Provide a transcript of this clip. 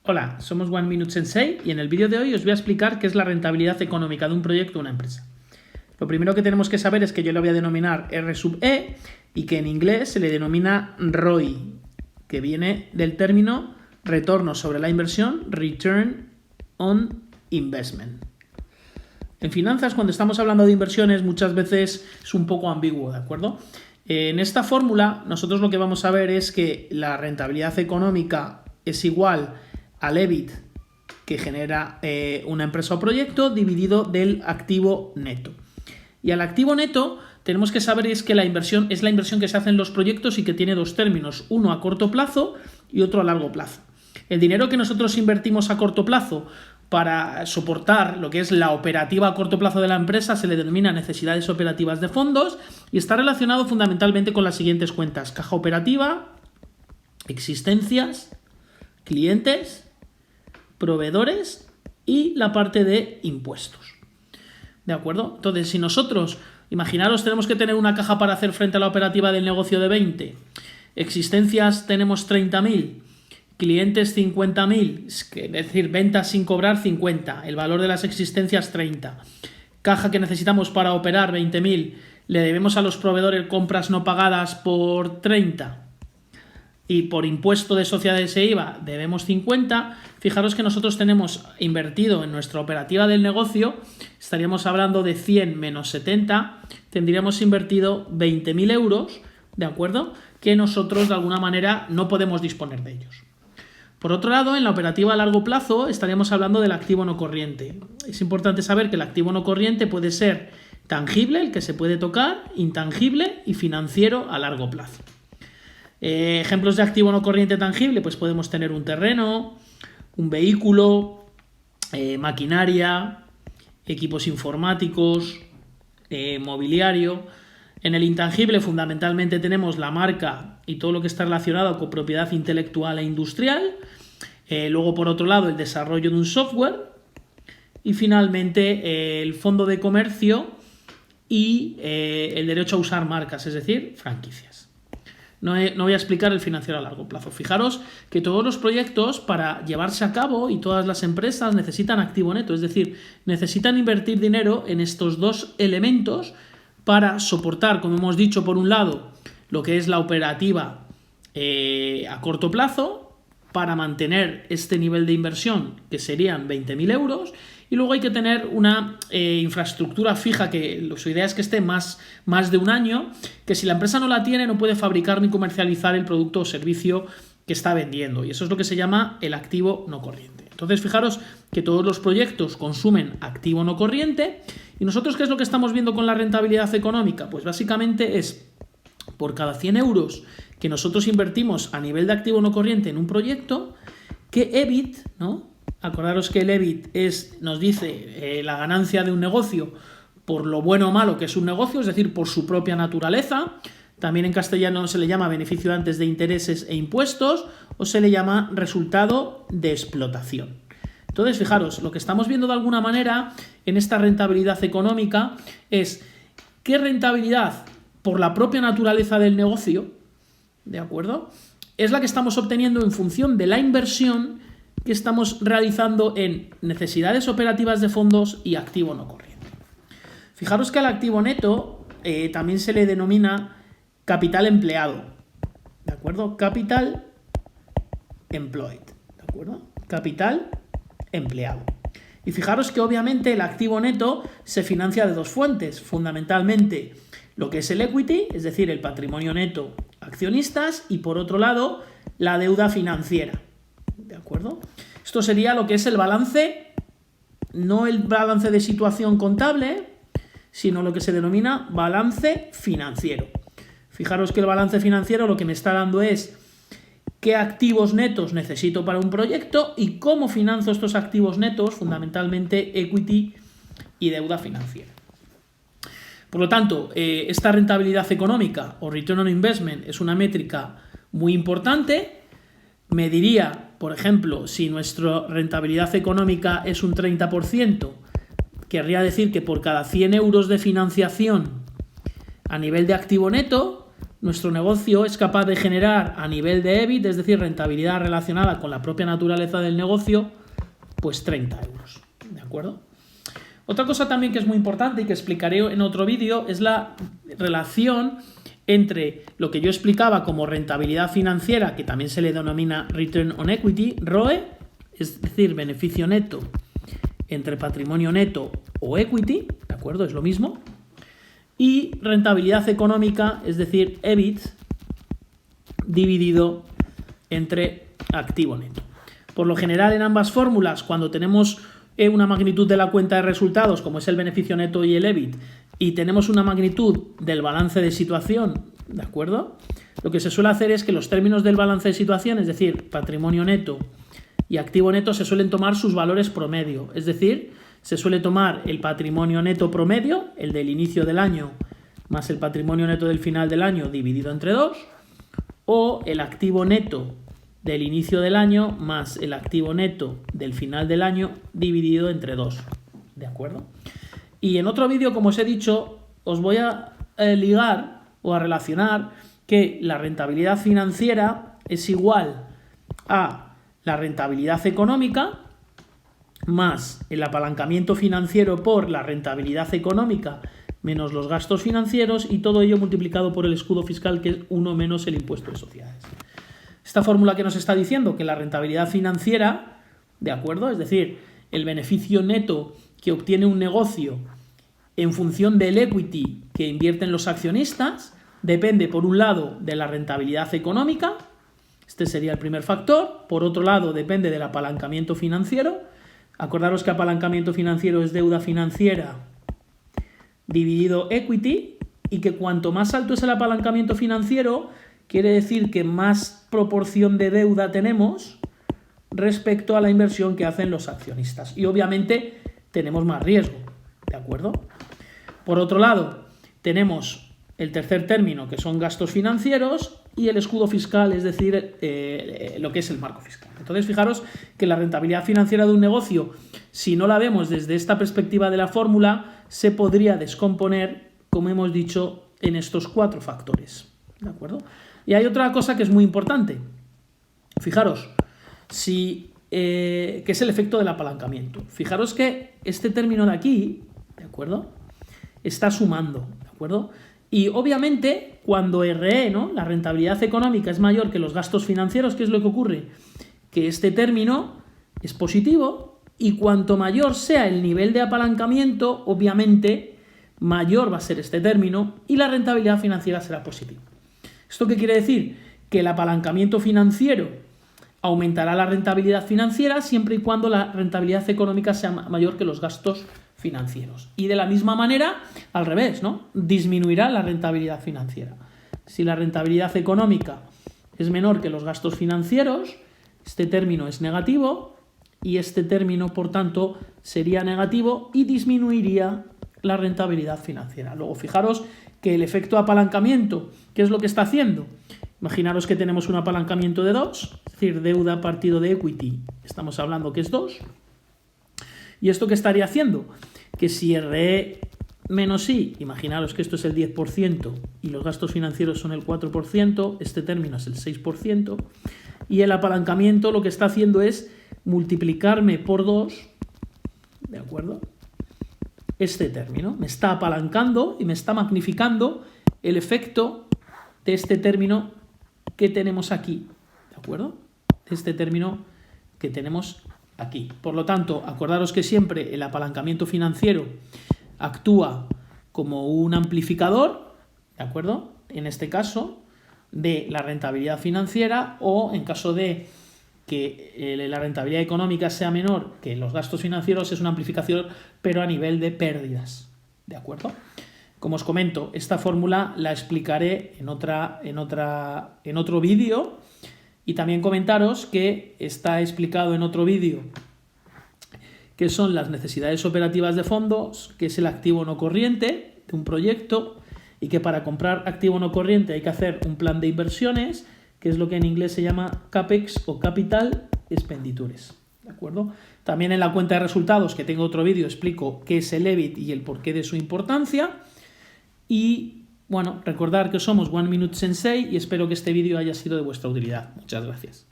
Hola, somos One Minute Sensei y en el vídeo de hoy os voy a explicar qué es la rentabilidad económica de un proyecto o una empresa. Lo primero que tenemos que saber es que yo le voy a denominar R sub E y que en inglés se le denomina ROI, que viene del término retorno sobre la inversión, Return on Investment. En finanzas, cuando estamos hablando de inversiones, muchas veces es un poco ambiguo, ¿de acuerdo? En esta fórmula, nosotros lo que vamos a ver es que la rentabilidad económica es igual al EBIT que genera una empresa o proyecto dividido del activo neto. Y al activo neto tenemos que saber es que la inversión es la inversión que se hace en los proyectos y que tiene dos términos, uno a corto plazo y otro a largo plazo. El dinero que nosotros invertimos a corto plazo para soportar lo que es la operativa a corto plazo de la empresa se le denomina necesidades operativas de fondos y está relacionado fundamentalmente con las siguientes cuentas: caja operativa, existencias, clientes, proveedores y la parte de impuestos. ¿De acuerdo? Entonces, si nosotros, imaginaros, tenemos que tener una caja para hacer frente a la operativa del negocio de 20, existencias tenemos 30.000, clientes 50.000, es decir, ventas sin cobrar 50, el valor de las existencias 30, caja que necesitamos para operar 20.000, le debemos a los proveedores compras no pagadas por 30 y por impuesto de sociedades e IVA debemos 50, fijaros que nosotros tenemos invertido en nuestra operativa del negocio, estaríamos hablando de 100 menos 70, tendríamos invertido 20.000 euros, ¿de acuerdo? Que nosotros de alguna manera no podemos disponer de ellos. Por otro lado, en la operativa a largo plazo estaríamos hablando del activo no corriente. Es importante saber que el activo no corriente puede ser tangible, el que se puede tocar, intangible y financiero a largo plazo. Ejemplos de activo no corriente tangible, pues podemos tener un terreno, un vehículo, maquinaria, equipos informáticos, mobiliario. En el intangible fundamentalmente tenemos la marca y todo lo que está relacionado con propiedad intelectual e industrial. Luego, por otro lado, el desarrollo de un software. Y finalmente el fondo de comercio y el derecho a usar marcas, es decir, franquicias. No voy a explicar el financiero a largo plazo. Fijaros que todos los proyectos para llevarse a cabo y todas las empresas necesitan activo neto, es decir, necesitan invertir dinero en estos dos elementos para soportar, como hemos dicho, por un lado, lo que es la operativa a corto plazo, para mantener este nivel de inversión, que serían 20.000 euros, y luego hay que tener una infraestructura fija, que su idea es que esté más de un año, que si la empresa no la tiene, no puede fabricar ni comercializar el producto o servicio que está vendiendo, y eso es lo que se llama el activo no corriente. Entonces, fijaros que todos los proyectos consumen activo no corriente, y nosotros, ¿qué es lo que estamos viendo con la rentabilidad económica? Pues básicamente es por cada 100 euros que nosotros invertimos a nivel de activo no corriente en un proyecto, que EBIT, ¿no? Acordaros que el EBIT nos dice la ganancia de un negocio por lo bueno o malo que es un negocio, es decir, por su propia naturaleza. También en castellano se le llama beneficio antes de intereses e impuestos, o se le llama resultado de explotación. Entonces, fijaros, lo que estamos viendo de alguna manera en esta rentabilidad económica es qué rentabilidad por la propia naturaleza del negocio, ¿de acuerdo?, es la que estamos obteniendo en función de la inversión que estamos realizando en necesidades operativas de fondos y activo no corriente. Fijaros que al activo neto también se le denomina capital empleado, ¿de acuerdo? Capital employed, ¿de acuerdo? Capital empleado. Y fijaros que obviamente el activo neto se financia de dos fuentes, fundamentalmente lo que es el equity, es decir, el patrimonio neto accionistas, y por otro lado la deuda financiera, ¿de acuerdo? Esto sería lo que es el balance, no el balance de situación contable, sino lo que se denomina balance financiero. Fijaros que el balance financiero lo que me está dando es qué activos netos necesito para un proyecto y cómo financio estos activos netos, fundamentalmente equity y deuda financiera. Por lo tanto, esta rentabilidad económica o return on investment es una métrica muy importante. Me diría, por ejemplo, si nuestra rentabilidad económica es un 30%, querría decir que por cada 100 euros de financiación a nivel de activo neto, nuestro negocio es capaz de generar a nivel de EBIT, es decir, rentabilidad relacionada con la propia naturaleza del negocio, pues 30 euros. ¿De acuerdo? Otra cosa también que es muy importante y que explicaré en otro vídeo es la relación entre lo que yo explicaba como rentabilidad financiera, que también se le denomina Return on Equity, ROE, es decir, beneficio neto entre patrimonio neto o equity, ¿de acuerdo? Es lo mismo. Y rentabilidad económica, es decir, EBIT, dividido entre activo neto. Por lo general, en ambas fórmulas, cuando tenemos una magnitud de la cuenta de resultados, como es el beneficio neto y el EBIT, y tenemos una magnitud del balance de situación, ¿de acuerdo? Lo que se suele hacer es que los términos del balance de situación, es decir, patrimonio neto y activo neto, se suelen tomar sus valores promedio, es decir, se suele tomar el patrimonio neto promedio, el del inicio del año, más el patrimonio neto del final del año dividido entre 2, o el activo neto del inicio del año más el activo neto del final del año dividido entre 2. ¿De acuerdo? Y en otro vídeo, como os he dicho, os voy a ligar o a relacionar que la rentabilidad financiera es igual a la rentabilidad económica más el apalancamiento financiero por la rentabilidad económica menos los gastos financieros, y todo ello multiplicado por el escudo fiscal, que es 1 menos el impuesto de sociedades. Esta fórmula que nos está diciendo que la rentabilidad financiera, ¿de acuerdo? Es decir, el beneficio neto que obtiene un negocio en función del equity que invierten los accionistas, depende por un lado de la rentabilidad económica, este sería el primer factor, por otro lado depende del apalancamiento financiero. Acordaros que apalancamiento financiero es deuda financiera dividido equity, y que cuanto más alto es el apalancamiento financiero, quiere decir que más proporción de deuda tenemos respecto a la inversión que hacen los accionistas. Y obviamente tenemos más riesgo, ¿de acuerdo? Por otro lado, tenemos el tercer término, que son gastos financieros, y el escudo fiscal, es decir, lo que es el marco fiscal. Entonces, fijaros que la rentabilidad financiera de un negocio, si no la vemos desde esta perspectiva de la fórmula, se podría descomponer, como hemos dicho, en estos 4 factores. ¿De acuerdo? Y hay otra cosa que es muy importante. Fijaros, que es el efecto del apalancamiento. Fijaros que este término de aquí, ¿de acuerdo?, está sumando, ¿de acuerdo? Y obviamente, cuando RE, ¿no?, la rentabilidad económica, es mayor que los gastos financieros, ¿qué es lo que ocurre? Que este término es positivo, y cuanto mayor sea el nivel de apalancamiento, obviamente mayor va a ser este término y la rentabilidad financiera será positiva. ¿Esto qué quiere decir? Que el apalancamiento financiero aumentará la rentabilidad financiera siempre y cuando la rentabilidad económica sea mayor que los gastos financieros. Y de la misma manera, al revés, ¿no?, disminuirá la rentabilidad financiera. Si la rentabilidad económica es menor que los gastos financieros, este término es negativo, y este término, por tanto, sería negativo y disminuiría la rentabilidad financiera. Luego, fijaros que el efecto apalancamiento, ¿qué es lo que está haciendo? Imaginaros que tenemos un apalancamiento de 2, es decir, deuda partido de equity, estamos hablando que es 2. ¿Y esto qué estaría haciendo? Que si RE menos I, imaginaros que esto es el 10% y los gastos financieros son el 4%, este término es el 6%, y el apalancamiento lo que está haciendo es multiplicarme por 2, ¿de acuerdo?, este término. Me está apalancando y me está magnificando el efecto de este término que tenemos aquí, ¿de acuerdo?, de este término que tenemos aquí. Por lo tanto, acordaros que siempre el apalancamiento financiero actúa como un amplificador, ¿de acuerdo?, en este caso, de la rentabilidad financiera, o en caso de que la rentabilidad económica sea menor que los gastos financieros, es un amplificador, pero a nivel de pérdidas, ¿de acuerdo? Como os comento, esta fórmula la explicaré en otro vídeo, y también comentaros que está explicado en otro vídeo que son las necesidades operativas de fondos, que es el activo no corriente de un proyecto, y que para comprar activo no corriente hay que hacer un plan de inversiones, que es lo que en inglés se llama CAPEX o Capital Expenditures, ¿de acuerdo? También en la cuenta de resultados, que tengo otro vídeo, explico qué es el EBIT y el porqué de su importancia, y Bueno, recordad que somos One Minute Sensei y espero que este vídeo haya sido de vuestra utilidad. Muchas gracias.